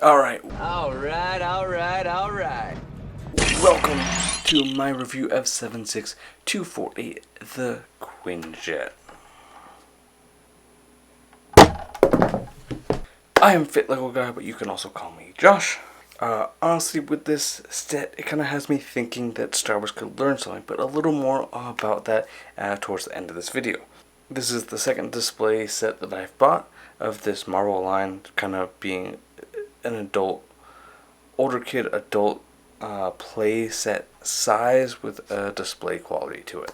Alright, Alright. welcome to my review of 76248, the Quinjet. I am FitLegoGuy, but you can also call me Josh. Honestly, with this set, it kind of has me thinking that Star Wars could learn something, but a little more about that towards the end of this video. This is the second display set that I've bought of this Marvel line, kind of being an older kid adult play set size with a display quality to it.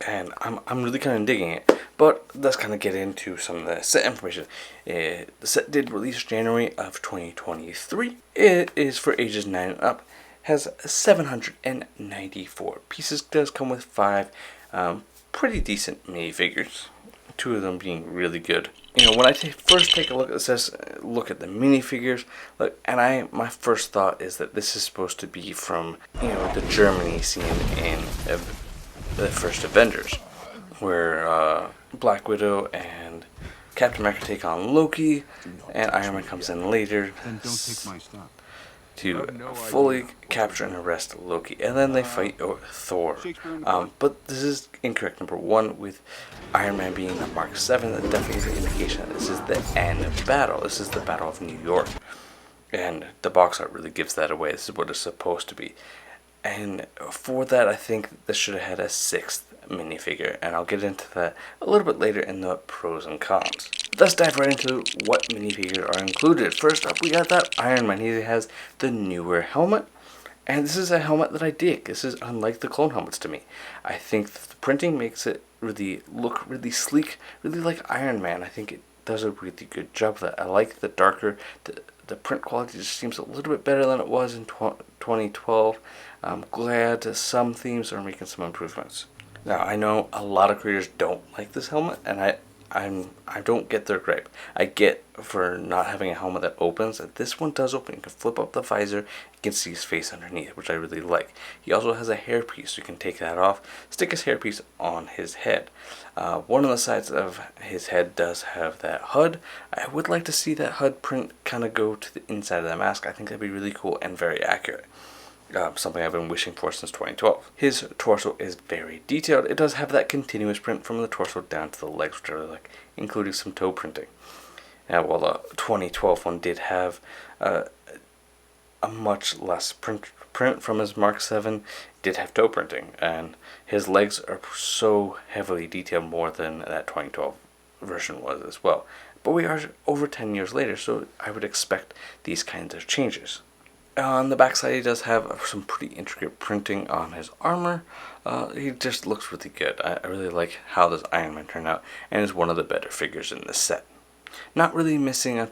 And I'm really kind of digging it. But let's kind of get into some of the set information. The set did release January of 2023. It is for ages 9 and up. Has 794 pieces. Does come with 5 pretty decent minifigures. 2 of them being really good. You know, when I first take a look, it says look at the minifigures. Look, and my first thought is that this is supposed to be from, you know, the Germany scene in the first Avengers, where Black Widow and Captain America take on Loki, and Iron Man comes in later to fully capture and arrest Loki, and then they fight Thor. But this is incorrect. Number 1, with Iron Man being the Mark 7, that definitely is an indication that this is the end battle. This is the Battle of New York, and the box art really gives that away. This is what it's supposed to be. And for that, I think this should have had a 6th minifigure, and I'll get into that a little bit later in the pros and cons. Let's dive right into what minifigures are included. First up, we got that Iron Man. He has the newer helmet, and this is a helmet that I dig. This is unlike the clone helmets to me. I think the printing makes it really look really sleek, really like Iron Man. I think it does a really good job of that. I like the darker, the print quality just seems a little bit better than it was in 2012. I'm glad some themes are making some improvements. Now, I know a lot of creators don't like this helmet, and I don't get their gripe. I get for not having a helmet that opens, that this one does open. You can flip up the visor, you can see his face underneath, which I really like. He also has a hairpiece, so you can take that off, stick his hairpiece on his head. One of the sides of his head does have that HUD. I would like to see that HUD print kind of go to the inside of the mask. I think that'd be really cool and very accurate. Something I've been wishing for since 2012. His torso is very detailed. It does have that continuous print from the torso down to the legs, which I really like, including some toe printing. Now, while the 2012 one did have a much less print from his Mark 7, it did have toe printing, and his legs are so heavily detailed more than that 2012 version was as well. But we are over 10 years later, so I would expect these kinds of changes. On the backside, he does have some pretty intricate printing on his armor. He just looks really good. I really like how this Iron Man turned out, and is one of the better figures in this set. Not really missing a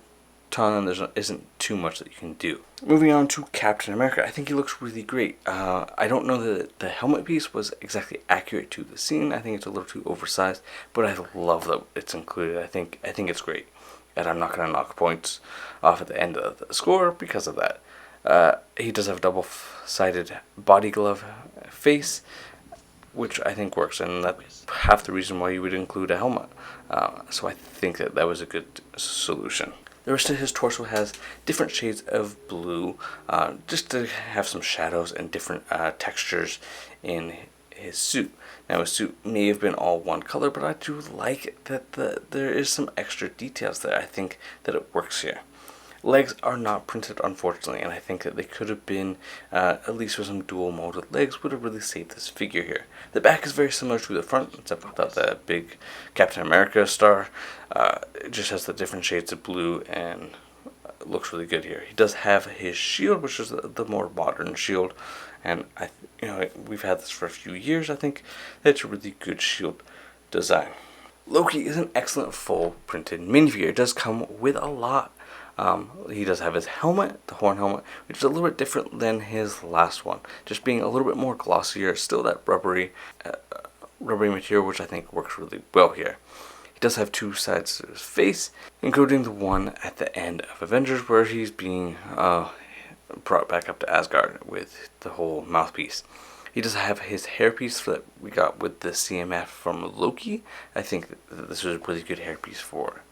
ton, and there isn't too much that you can do. Moving on to Captain America, I think he looks really great. I don't know that the helmet piece was exactly accurate to the scene. I think it's a little too oversized, but I love that it's included. I think it's great, and I'm not going to knock points off at the end of the score because of that. He does have a double-sided body glove face, which I think works, and that's half the reason why you would include a helmet. So I think that was a good solution. The rest of his torso has different shades of blue, just to have some shadows and different textures in his suit. Now, his suit may have been all one color, but I do like that there is some extra details there. I think that it works here. Legs are not printed, unfortunately, and I think that they could have been, at least with some dual molded legs, would have really saved this figure here. The back is very similar to the front, except without that big Captain America star. It just has the different shades of blue, and it looks really good here. He does have his shield, which is the more modern shield, and we've had this for a few years. I think that's a really good shield design. Loki is an excellent full printed minifigure. It does come with a lot. He does have his helmet, the horn helmet, which is a little bit different than his last one. Just being a little bit more glossier, still that rubbery material, which I think works really well here. He does have 2 sides to his face, including the one at the end of Avengers where he's being brought back up to Asgard with the whole mouthpiece. He does have his hairpiece that we got with the CMF from Loki. I think that this was a really good hairpiece for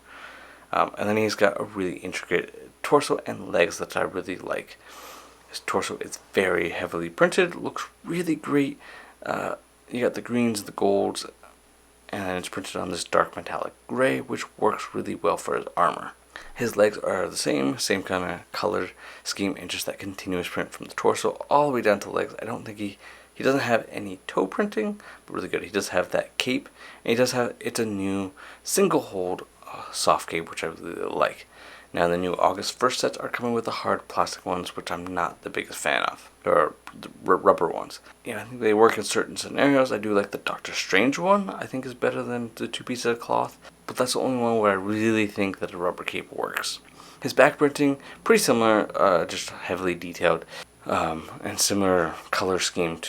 And then he's got a really intricate torso and legs that I really like. His torso is very heavily printed, looks really great. You got the greens, the golds, and it's printed on this dark metallic gray, which works really well for his armor. His legs are the same kind of color scheme, and just that continuous print from the torso all the way down to the legs. I don't think he doesn't have any toe printing, but really good. He does have that cape, and he does have, it's a new single hold soft cape, which I really like. Now the new August 1st sets are coming with the hard plastic ones, which I'm not the biggest fan of, or the rubber ones. I think they work in certain scenarios. I do like the Doctor Strange one. I think is better than the two pieces of cloth, but that's the only one where I really think that a rubber cape works. His back printing, pretty similar, just heavily detailed, and similar color scheme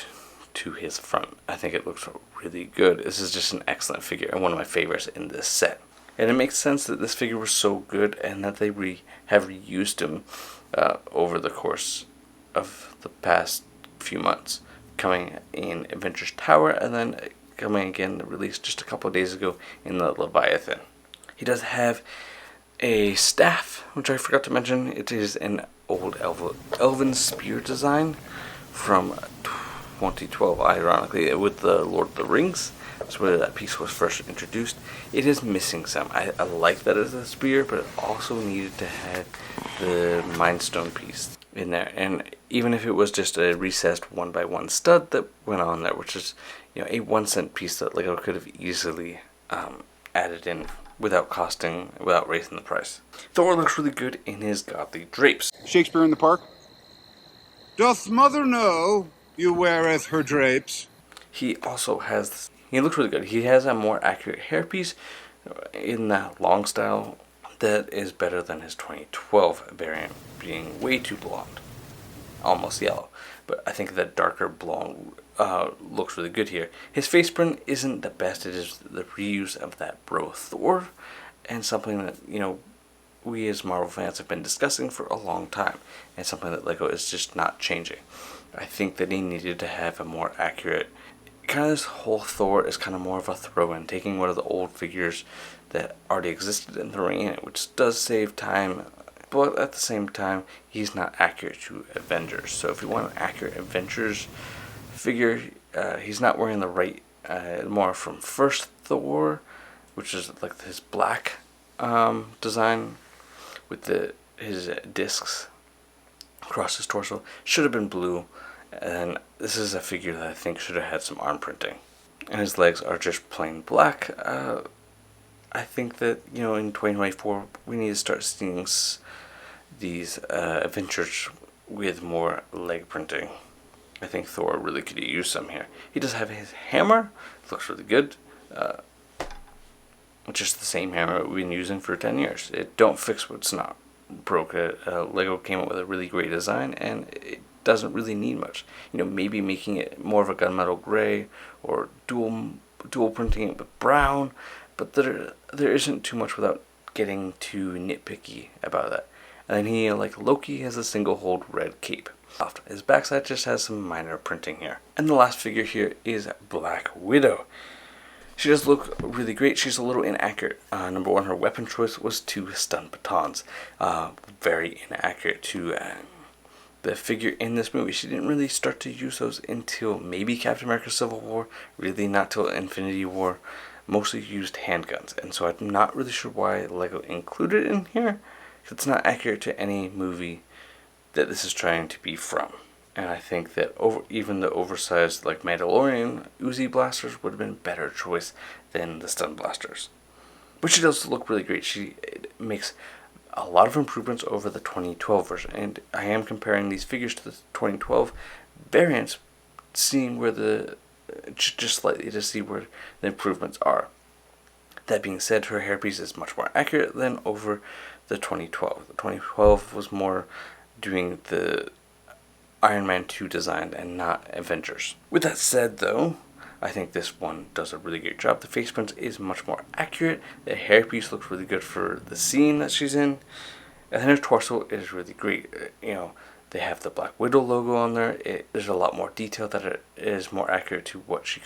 to his front. I think it looks really good. This is just an excellent figure and one of my favorites in this set. And it makes sense that this figure was so good and that they have reused him over the course of the past few months, coming in Avengers Tower and then coming again released just a couple of days ago in the Leviathan. He does have a staff, which I forgot to mention. It is an old elven spear design from 2012, ironically, with the Lord of the Rings. That's where that piece was first introduced. It is missing some. I like that as a spear, but it also needed to have the Mind Stone piece in there. And even if it was just a recessed 1x1 stud that went on there, which is a 1-cent piece that Lego could have easily added in without raising the price. Thor looks really good in his godly drapes. Shakespeare in the Park. Doth mother know you weareth her drapes? He also has, he looks really good. He has a more accurate hairpiece in that long style that is better than his 2012 variant, being way too blonde, almost yellow. But I think that darker blonde looks really good here. His face print isn't the best. It is the reuse of that Bro Thor, and something that we as Marvel fans have been discussing for a long time, and something that Lego is just not changing. I think that he needed to have a more accurate, kind of this whole Thor is kind of more of a throw-in, taking one of the old figures that already existed and throwing in it, which does save time, but at the same time, he's not accurate to Avengers. So if you want an accurate Avengers figure, he's not wearing the right, more from first Thor, which is like his black design with his discs across his torso. Should have been blue. And this is a figure that I think should have had some arm printing. And his legs are just plain black. I think that, in 2024, we need to start seeing these Avengers with more leg printing. I think Thor really could use some here. He does have his hammer. It looks really good. Just the same hammer we've been using for 10 years. It don't fix what's not broke. Lego came up with a really great design, and it doesn't really need much. Maybe making it more of a gunmetal gray or dual printing it with brown, but there isn't too much without getting too nitpicky about that. And then he, like Loki, has a single hold red cape. His backside just has some minor printing here. And the last figure here is Black Widow. She does look really great. She's a little inaccurate. Number one, her weapon choice was 2 stun batons. Very inaccurate to the figure in this movie. She didn't really start to use those until maybe Captain America Civil War, really not till Infinity War. Mostly used handguns, and so I'm not really sure why Lego included it in here. It's not accurate to any movie that this is trying to be from. And I think that even the oversized, like Mandalorian Uzi blasters would have been a better choice than the stun blasters. But she does look really great. She makes a lot of improvements over the 2012 version, and I am comparing these figures to the 2012 variants, seeing where just slightly to see where the improvements are. That being said, her hairpiece is much more accurate than over the 2012. The 2012 was more doing the Iron Man 2 design and not Avengers. With that said, though, I think this one does a really great job. The face print is much more accurate. The hairpiece looks really good for the scene that she's in. And then her torso is really great. They have the Black Widow logo on there. There's a lot more detail that it is more accurate to what she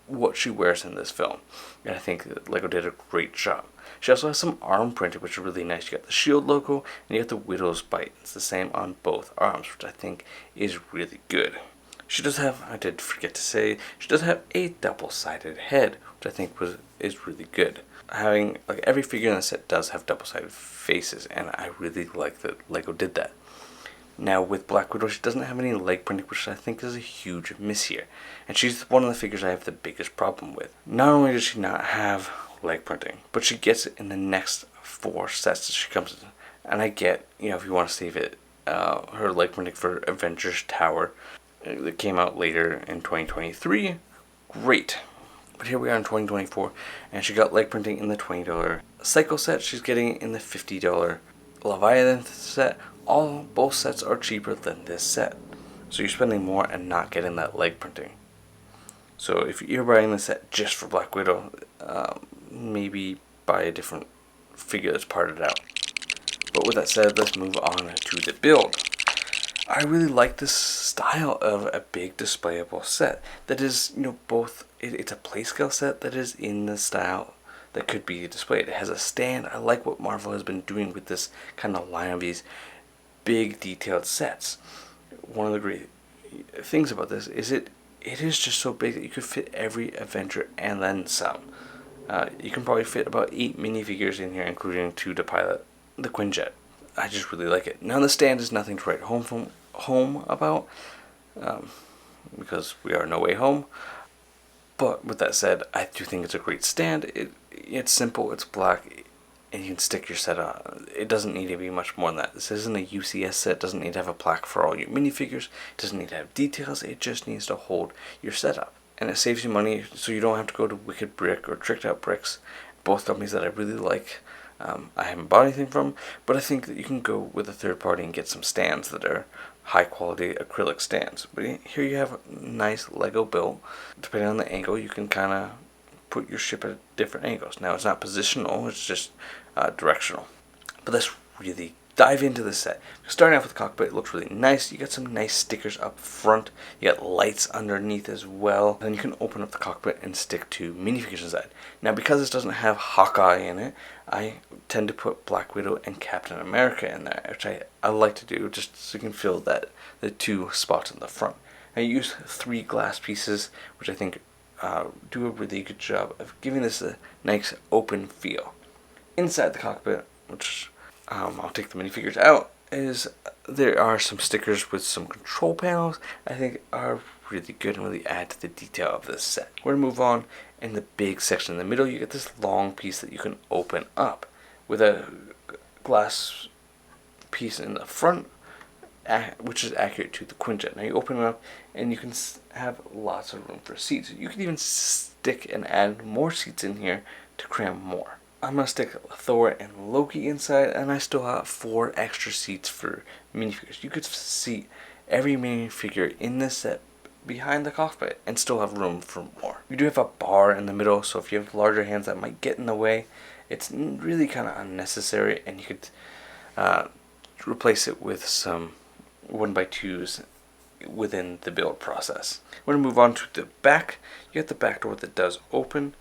what she wears in this film. And I think that LEGO did a great job. She also has some arm printing, which is really nice. You got the shield logo, and you got the widow's bite. It's the same on both arms, which I think is really good. She does have, I did forget to say, she does have a double-sided head, which I think is really good. Having, like, every figure in the set does have double-sided faces, and I really like that LEGO did that. Now with Black Widow, she doesn't have any leg printing, which I think is a huge miss here. And she's one of the figures I have the biggest problem with. Not only does she not have leg printing, but she gets it in the next 4 sets that she comes in. And I get, if you want to save it, her leg printing for Avengers Tower that came out later in 2023, great. But here we are in 2024, and she got leg printing in the $20 Psycho set. She's getting it in the $50 Leviathan set. Both sets are cheaper than this set. So you're spending more and not getting that leg printing. So if you're buying the set just for Black Widow, maybe buy a different figure that's parted out. But with that said, let's move on to the build. I really like this style of a big displayable set that is, both, it's a play scale set that is in the style that could be displayed. It has a stand. I like what Marvel has been doing with this kind of line of these big detailed sets. One of the great things about this is it is just so big that you could fit every Avenger and then some. You can probably fit about 8 minifigures in here, including 2 to pilot the Quinjet. I just really like it. Now the stand is nothing to write home about, because we are No Way Home. But with that said, I do think it's a great stand. It's simple, it's black, and you can stick your set on. It doesn't need to be much more than that. This isn't a UCS set. It doesn't need to have a plaque for all your minifigures. It doesn't need to have details. It just needs to hold your setup. And it saves you money, so you don't have to go to Wicked Brick or Tricked Out Bricks, both companies that I really like. I haven't bought anything from, but I think that you can go with a third party and get some stands that are high quality acrylic stands. But here you have a nice Lego build. Depending on the angle, you can kind of put your ship at different angles. Now it's not positional, it's just directional. But let's really dive into the set. Starting off with the cockpit, it looks really nice. You got some nice stickers up front. You got lights underneath as well. Then you can open up the cockpit and stick 2 minifigures inside. Now because this doesn't have Hawkeye in it, I tend to put Black Widow and Captain America in there, which I like to do just so you can fill the 2 spots in the front. I use 3 glass pieces, which I think do a really good job of giving this a nice open feel. Inside the cockpit, which I'll take the minifigures out, there are some stickers with some control panels I think are really good and really add to the detail of this set. We're going to move on. In the big section in the middle, you get this long piece that you can open up with a glass piece in the front, which is accurate to the Quinjet. Now you open it up and you can have lots of room for seats. You can even stick and add more seats in here to cram more. I'm going to stick Thor and Loki inside, and I still have 4 extra seats for minifigures. You could seat every minifigure in this set behind the cockpit and still have room for more. You do have a bar in the middle, so if you have larger hands that might get in the way, it's really kind of unnecessary, and you could replace it with some 1x2s within the build process. We're going to move on to the back. You got the back door that does open.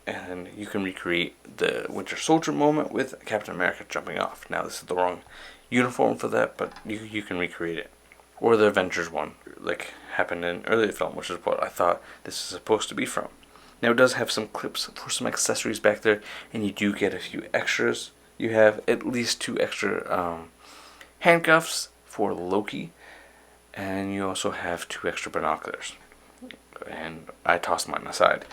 And you can recreate the Winter Soldier moment with Captain America jumping off. Now this is the wrong uniform for that, but you can recreate it. Or the Avengers one, like happened in earlier film, which is what I thought this is supposed to be from. Now it does have some clips for some accessories back there, and you do get a few extras. You have at least 2 extra handcuffs for Loki, and you also have 2 extra binoculars. And I tossed mine aside.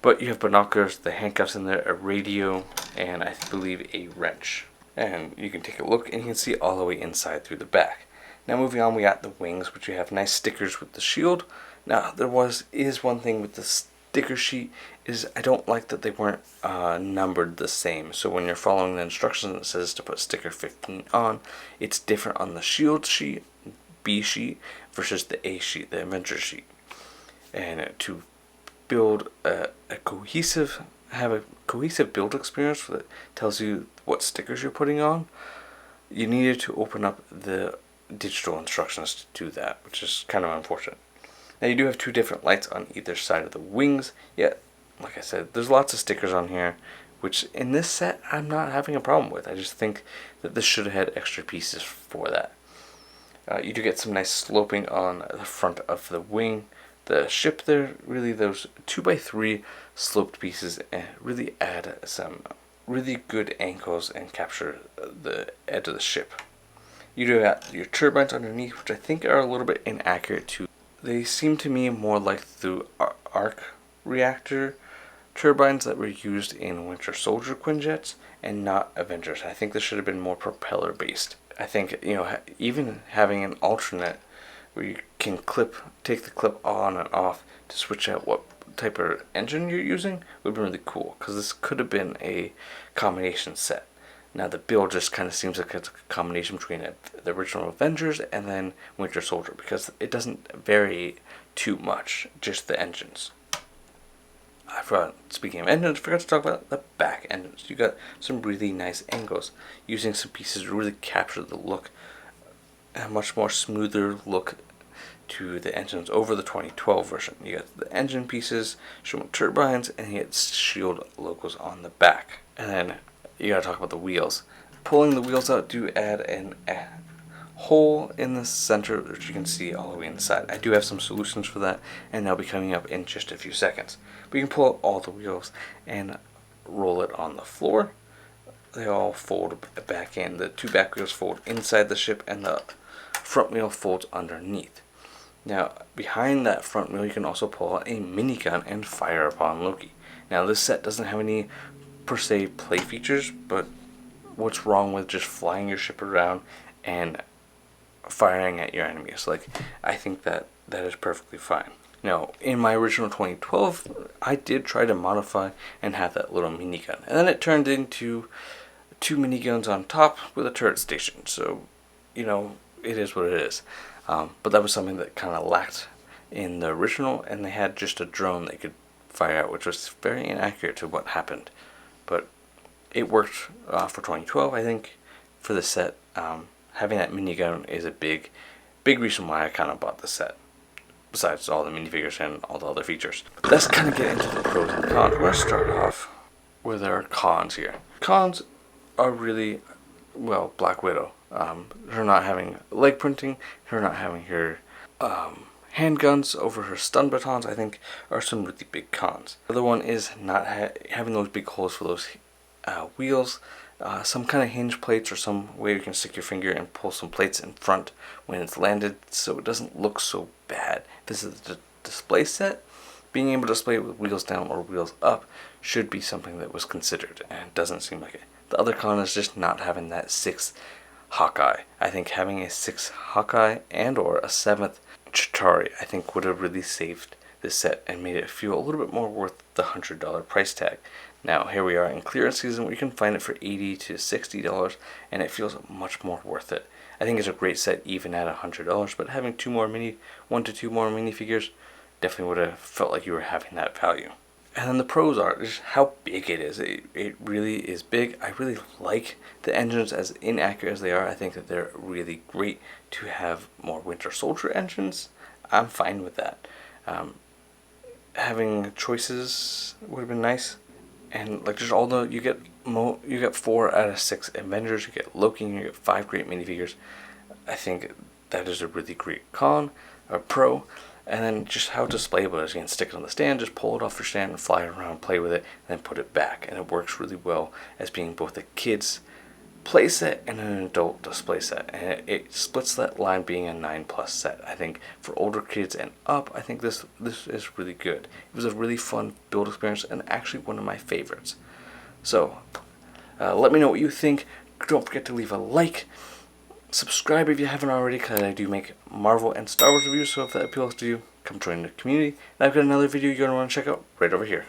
But you have binoculars, the handcuffs in there, a radio, and I believe a wrench. And you can take a look and you can see all the way inside through the back. Now moving on, we got the wings, which you have nice stickers with the shield. Now there is one thing with the sticker sheet, is I don't like that they weren't numbered the same. So when you're following the instructions, it says to put sticker 15 on. It's different on the shield sheet, B sheet, versus the A sheet, the Avengers sheet. And to build a cohesive build experience that tells you what stickers you're putting on, you needed to open up the digital instructions to do that, which is kind of unfortunate. Now you do have two different lights on either side of the wings, yet, like I said, there's lots of stickers on here, which in this set I'm not having a problem with. I just think that this should have had extra pieces for that. You do get some nice sloping on the front of the wing. The ship there, really those 2x3 sloped pieces really add some really good angles and capture the edge of the ship. You do have your turbines underneath, which I think are a little bit inaccurate too. They seem to me more like the arc reactor turbines that were used in Winter Soldier Quinjets and not Avengers. I think this should have been more propeller based. I think, even having an alternate where you can take the clip on and off to switch out what type of engine you're using would be really cool, because this could have been a combination set. Now the build just kind of seems like it's a combination between the original Avengers and then Winter Soldier, because it doesn't vary too much, just the engines. Speaking of engines, I forgot to talk about the back engines. You got some really nice angles, using some pieces to really capture the look, a much more smoother look to the engines over the 2012 version. You got the engine pieces showing turbines, and you get shield logos on the back. And then you gotta talk about the wheels. Pulling the wheels out do add a hole in the center, which you can see all the way inside. I do have some solutions for that, and they'll be coming up in just a few seconds. But you can pull out all the wheels and roll it on the floor. They all fold back in. The two back wheels fold inside the ship, and the front wheel folds underneath. Now, behind that front wheel, you can also pull out a minigun and fire upon Loki. Now, this set doesn't have any per se play features, but what's wrong with just flying your ship around and firing at your enemies? Like, I think that is perfectly fine. Now, in my original 2012, I did try to modify and have that little minigun, and then it turned into two miniguns on top with a turret station. So, it is what it is. But that was something that kind of lacked in the original, and they had just a drone they could fire out, which was very inaccurate to what happened. But it worked for 2012, I think. For the set, having that minigun is a big reason why I kind of bought the set, besides all the minifigures and all the other features. But let's kind of get into the pros and cons. We're going to start off with our cons here. Cons are really, well, Black Widow. Her not having leg printing, her not having her handguns over her stun batons, I think are some really big cons. The other one is not having those big holes for those wheels. Some kind of hinge plates, or some way you can stick your finger and pull some plates in front when it's landed, so it doesn't look so bad. This is the display set. Being able to display it with wheels down or wheels up should be something that was considered, and it doesn't seem like it. The other con is just not having that 6th Hawkeye. I think having a 6th Hawkeye and or a 7th Chitauri, I think, would have really saved this set and made it feel a little bit more worth the $100 price tag. Now, here we are in clearance season, where you can find it for $80 to $60, and it feels much more worth it. I think it's a great set even at $100, but having 1 to 2 more minifigures definitely would have felt like you were having that value. And then the pros are just how big it is. It really is big. I really like the engines, as inaccurate as they are. I think that they're really great to have more Winter Soldier engines. I'm fine with that. Having choices would have been nice. And like, just all the you get 4 out of 6 Avengers. You get Loki. You get 5 great minifigures. I think that is a really great pro. And then just how displayable it is. You can stick it on the stand, just pull it off your stand and fly it around, play with it, and then put it back. And it works really well as being both a kid's play set and an adult display set. And it splits that line being a 9+ set. I think for older kids and up, I think this is really good. It was a really fun build experience and actually one of my favorites. So let me know what you think. Don't forget to leave a like. Subscribe if you haven't already, because I do make Marvel and Star Wars reviews, so if that appeals to you, come join the community. And I've got another video you're going to want to check out right over here.